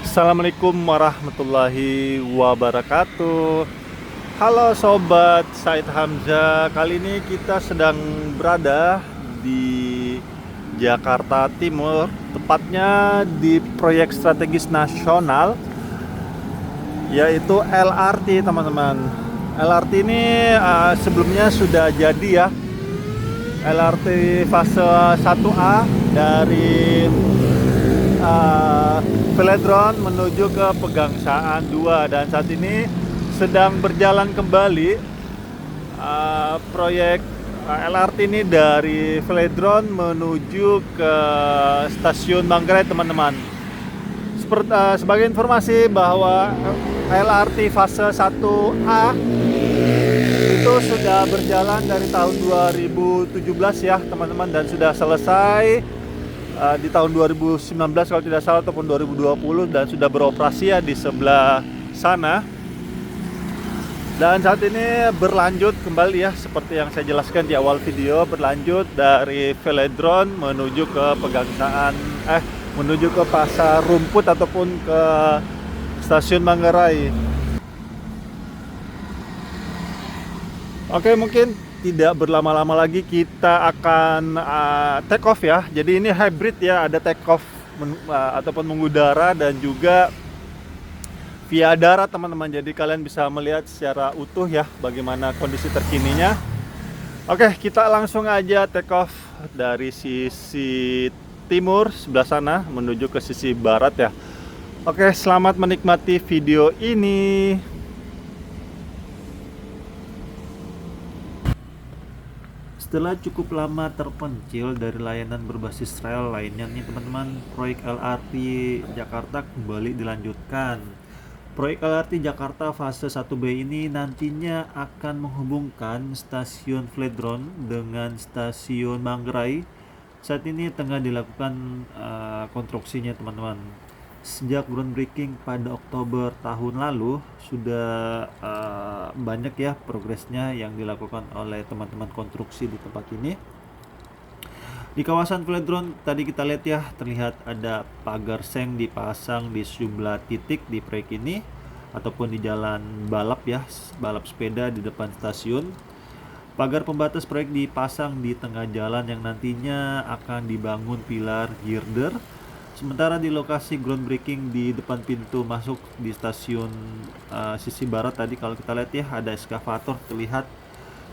Assalamualaikum warahmatullahi wabarakatuh. Halo sobat Said Hamzah. Kali ini kita sedang berada di Jakarta Timur, tepatnya di proyek strategis nasional yaitu LRT, teman-teman. LRT ini sebelumnya sudah jadi ya. LRT fase 1A dari Velodrome menuju ke Pegangsaan 2, dan saat ini sedang berjalan kembali proyek LRT ini dari Velodrome menuju ke Stasiun Manggarai, teman-teman. Sebagai informasi bahwa LRT fase 1A itu sudah berjalan dari tahun 2017 ya teman-teman, dan sudah selesai di tahun 2019 kalau tidak salah, ataupun 2020, dan sudah beroperasi ya di sebelah sana. Dan saat ini berlanjut kembali ya, seperti yang saya jelaskan di awal video, berlanjut dari Velodrome menuju ke Pegangsaan, menuju ke Pasar Rumput ataupun ke Stasiun Manggarai. Oke, mungkin tidak berlama-lama lagi kita akan take off ya. Jadi ini hybrid ya, ada take off ataupun mengudara dan juga via darat, teman-teman. Jadi kalian bisa melihat secara utuh ya bagaimana kondisi terkininya. Oke, kita langsung aja take off dari sisi timur sebelah sana menuju ke sisi barat ya. Oke, selamat menikmati video ini. Setelah cukup lama terpencil dari layanan berbasis rel lainnya nih teman-teman, proyek LRT Jakarta kembali dilanjutkan. Proyek LRT Jakarta fase 1B ini nantinya akan menghubungkan stasiun Velodrome dengan stasiun Manggarai. Saat ini tengah dilakukan konstruksinya, teman-teman. Sejak groundbreaking pada Oktober tahun lalu sudah banyak ya progresnya yang dilakukan oleh teman-teman konstruksi di tempat ini. Di kawasan Velodrome tadi kita lihat ya, terlihat ada pagar seng dipasang di sejumlah titik di proyek ini, ataupun di jalan balap ya, balap sepeda di depan stasiun. Pagar pembatas proyek dipasang di tengah jalan yang nantinya akan dibangun pilar girder. Sementara di lokasi groundbreaking di depan pintu masuk di stasiun sisi barat tadi kalau kita lihat ya, ada eskavator terlihat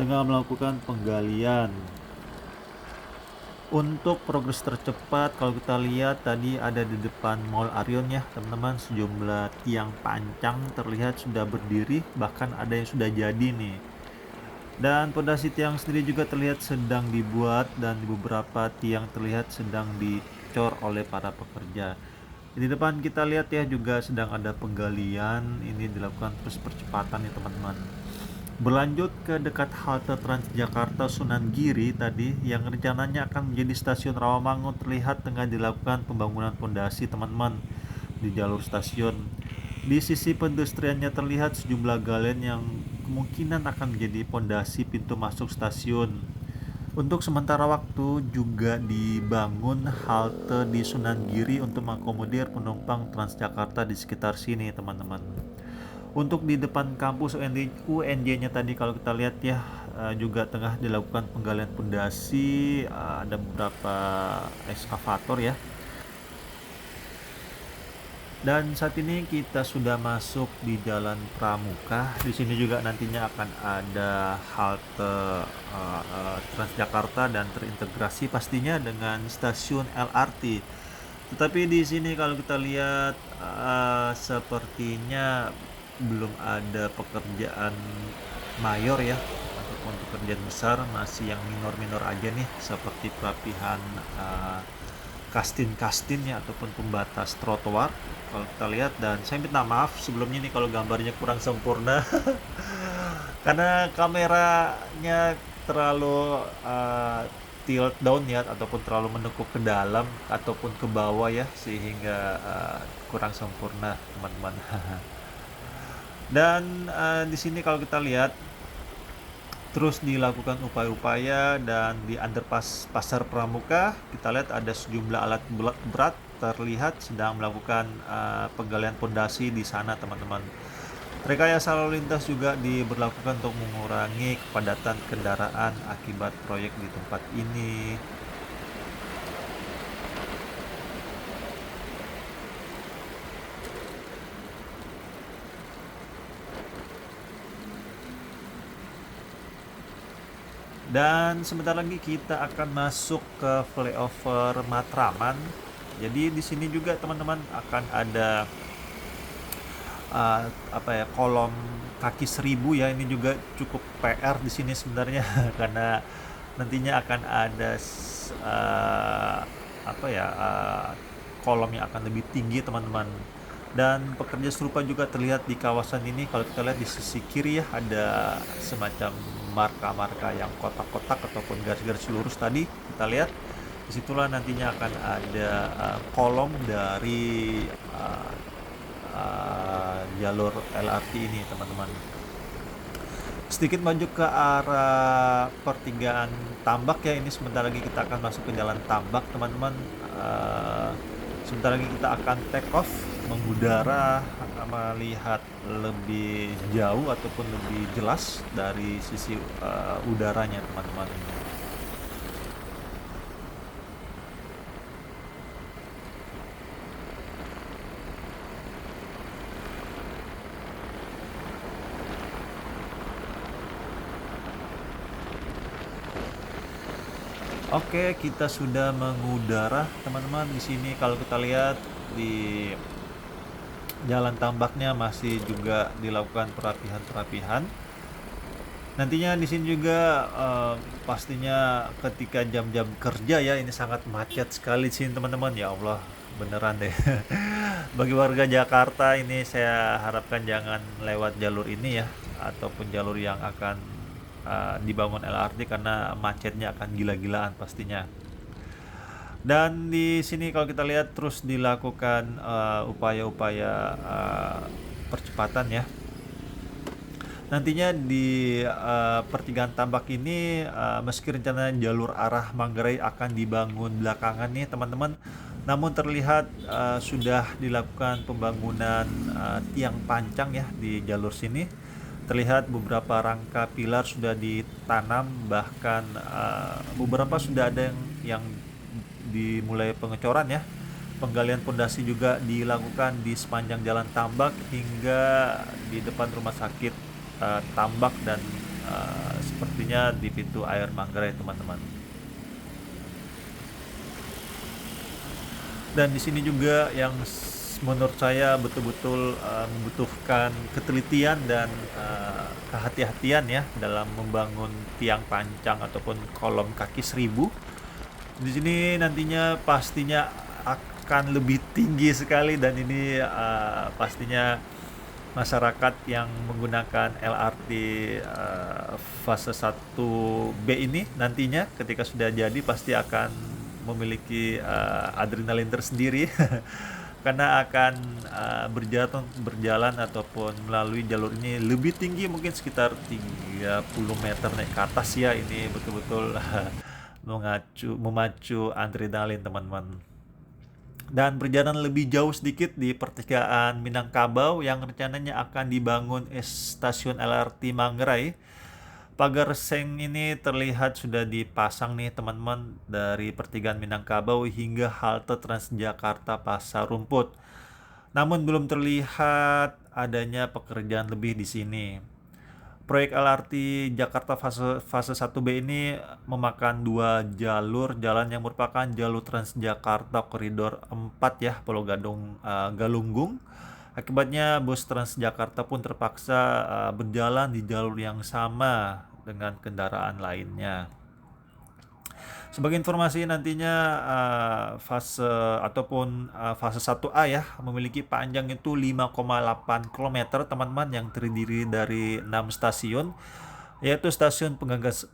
tengah melakukan penggalian. Untuk progres tercepat kalau kita lihat tadi ada di depan Mall Arion ya teman-teman, sejumlah tiang pancang terlihat sudah berdiri, bahkan ada yang sudah jadi nih. Dan pondasi tiang sendiri juga terlihat sedang dibuat, dan beberapa tiang terlihat sedang dicor oleh para pekerja. Di depan kita lihat ya juga sedang ada penggalian, ini dilakukan terus percepatan ya teman-teman. Berlanjut ke dekat halte Transjakarta Sunan Giri tadi yang rencananya akan menjadi stasiun Rawamangun, terlihat tengah dilakukan pembangunan pondasi teman-teman di jalur stasiun. Di sisi pedestriannya terlihat sejumlah galen yang kemungkinan akan menjadi pondasi pintu masuk stasiun. Untuk sementara waktu juga dibangun halte di Sunan Giri untuk mengakomodir penumpang Transjakarta di sekitar sini teman-teman. Untuk di depan kampus UNJ-nya tadi kalau kita lihat ya, juga tengah dilakukan penggalian pondasi, ada beberapa eskavator ya. Dan saat ini kita sudah masuk di Jalan Pramuka. Di sini juga nantinya akan ada halte Transjakarta dan terintegrasi pastinya dengan stasiun LRT. Tetapi di sini kalau kita lihat sepertinya belum ada pekerjaan mayor ya, ataupun pekerjaan besar, masih yang minor-minor aja nih, seperti perapihan kastin-kastin ya, ataupun pembatas trotoar kalau kita lihat. Dan saya minta maaf sebelumnya nih kalau gambarnya kurang sempurna karena kameranya terlalu tilt down ya, ataupun terlalu menekuk ke dalam ataupun ke bawah ya, sehingga kurang sempurna teman-teman. Dan di sini kalau kita lihat Terus dilakukan upaya-upaya dan di underpass Pasar Pramuka kita lihat ada sejumlah alat berat terlihat sedang melakukan penggalian pondasi di sana, teman-teman. Rekayasa lalu lintas juga diberlakukan untuk mengurangi kepadatan kendaraan akibat proyek di tempat ini. Dan sebentar lagi kita akan masuk ke flyover Matraman. Jadi di sini juga teman-teman akan ada kolom kaki 1000 ya. Ini juga cukup PR di sini sebenarnya karena nantinya akan ada kolom yang akan lebih tinggi, teman-teman. Dan pekerja serupa juga terlihat di kawasan ini. Kalau kita lihat di sisi kiri ya, ada semacam marka-marka yang kotak-kotak ataupun garis-garis lurus tadi. Kita lihat disitulah nantinya akan ada kolom dari jalur LRT ini, teman-teman. Sedikit maju ke arah pertigaan Tambak ya, ini sebentar lagi kita akan masuk ke jalan Tambak, teman-teman. Sebentar lagi kita akan take off, mengudara, melihat lebih jauh ataupun lebih jelas dari sisi udaranya, teman-teman. Oke, kita sudah mengudara, teman-teman. Di sini kalau kita lihat di jalan tambaknya masih juga dilakukan perapihan-perapihan. Nantinya di sini juga pastinya ketika jam-jam kerja ya, ini sangat macet sekali sih, teman-teman. Ya Allah, beneran deh. Bagi warga Jakarta ini saya harapkan jangan lewat jalur ini ya, ataupun jalur yang akan dibangun LRT karena macetnya akan gila-gilaan pastinya. Dan di sini kalau kita lihat terus dilakukan upaya-upaya percepatan ya. Nantinya di pertigaan Tambak ini meski rencana jalur arah Manggarai akan dibangun belakangan nih, teman-teman, namun terlihat sudah dilakukan pembangunan tiang pancang ya di jalur sini. Terlihat beberapa rangka pilar sudah ditanam, bahkan beberapa sudah ada yang dimulai pengecoran ya. Penggalian pondasi juga dilakukan di sepanjang jalan Tambak hingga di depan rumah sakit Tambak dan sepertinya di pintu air Manggarai, teman-teman. Dan di sini juga yang menurut saya betul-betul membutuhkan ketelitian dan kehati-hatian ya dalam membangun tiang pancang ataupun kolom kaki 1000. Di sini nantinya pastinya akan lebih tinggi sekali, dan ini pastinya masyarakat yang menggunakan LRT fase 1B ini nantinya ketika sudah jadi pasti akan memiliki adrenalin tersendiri karena akan berjalan ataupun melalui jalur ini lebih tinggi, mungkin sekitar 30 meter naik ke atas ya. Ini betul-betul memacu adrenalin, teman-teman. Dan berjalan lebih jauh sedikit di pertigaan Minangkabau yang rencananya akan dibangun stasiun LRT Manggarai. Pagar seng ini terlihat sudah dipasang nih, teman-teman, dari pertigaan Minangkabau hingga halte Transjakarta Pasar Rumput. Namun belum terlihat adanya pekerjaan lebih di sini. Proyek LRT Jakarta fase 1B ini memakan 2 jalur jalan yang merupakan jalur Transjakarta koridor 4 ya, Pulau Gadung Galunggung. Akibatnya bus Transjakarta pun terpaksa berjalan di jalur yang sama dengan kendaraan lainnya. Sebagai informasi, nantinya fase ataupun fase 1A ya memiliki panjang itu 5,8 km, teman-teman, yang terdiri dari 6 stasiun, yaitu Stasiun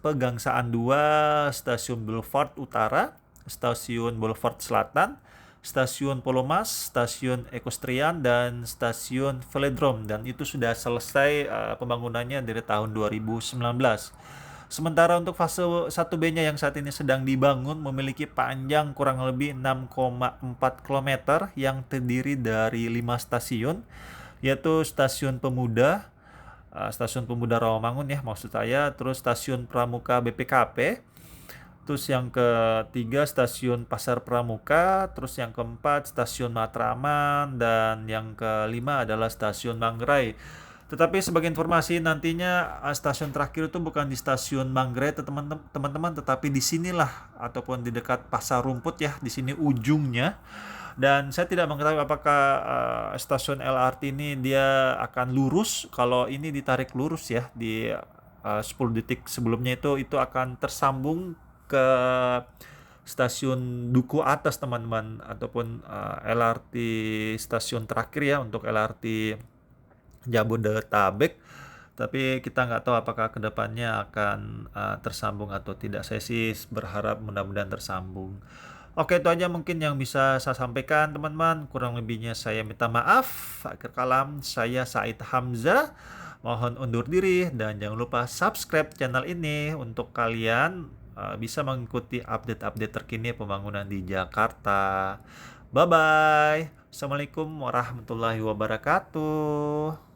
Pegangsaan 2, Stasiun Boulevard Utara, Stasiun Boulevard Selatan, Stasiun Polomas, Stasiun Equestrian, dan Stasiun Velodrome. Dan itu sudah selesai pembangunannya dari tahun 2019. Sementara untuk fase 1B-nya yang saat ini sedang dibangun memiliki panjang kurang lebih 6,4 km yang terdiri dari 5 stasiun, yaitu Stasiun Pemuda, Stasiun Pemuda Rawamangun ya maksud saya, terus Stasiun Pramuka BPKP, terus yang ketiga Stasiun Pasar Pramuka, terus yang keempat Stasiun Matraman, dan yang kelima adalah Stasiun Manggarai. Tetapi sebagai informasi nantinya stasiun terakhir itu bukan di Stasiun Manggarai teman-teman, tetapi di sinilah ataupun di dekat Pasar Rumput ya, di sini ujungnya. Dan saya tidak mengetahui apakah stasiun LRT ini dia akan lurus. Kalau ini ditarik lurus ya di 10 detik sebelumnya itu akan tersambung ke stasiun Duku Atas teman-teman, ataupun LRT stasiun terakhir ya untuk LRT Jabodetabek. Tapi kita nggak tahu apakah kedepannya akan tersambung atau tidak. Saya sih berharap mudah-mudahan tersambung. Oke, itu aja mungkin yang bisa saya sampaikan teman-teman. Kurang lebihnya saya minta maaf. Akhir kalam, saya Said Hamzah. Mohon undur diri dan jangan lupa subscribe channel ini untuk kalian bisa mengikuti update-update terkini pembangunan di Jakarta. Bye-bye. Assalamualaikum warahmatullahi wabarakatuh.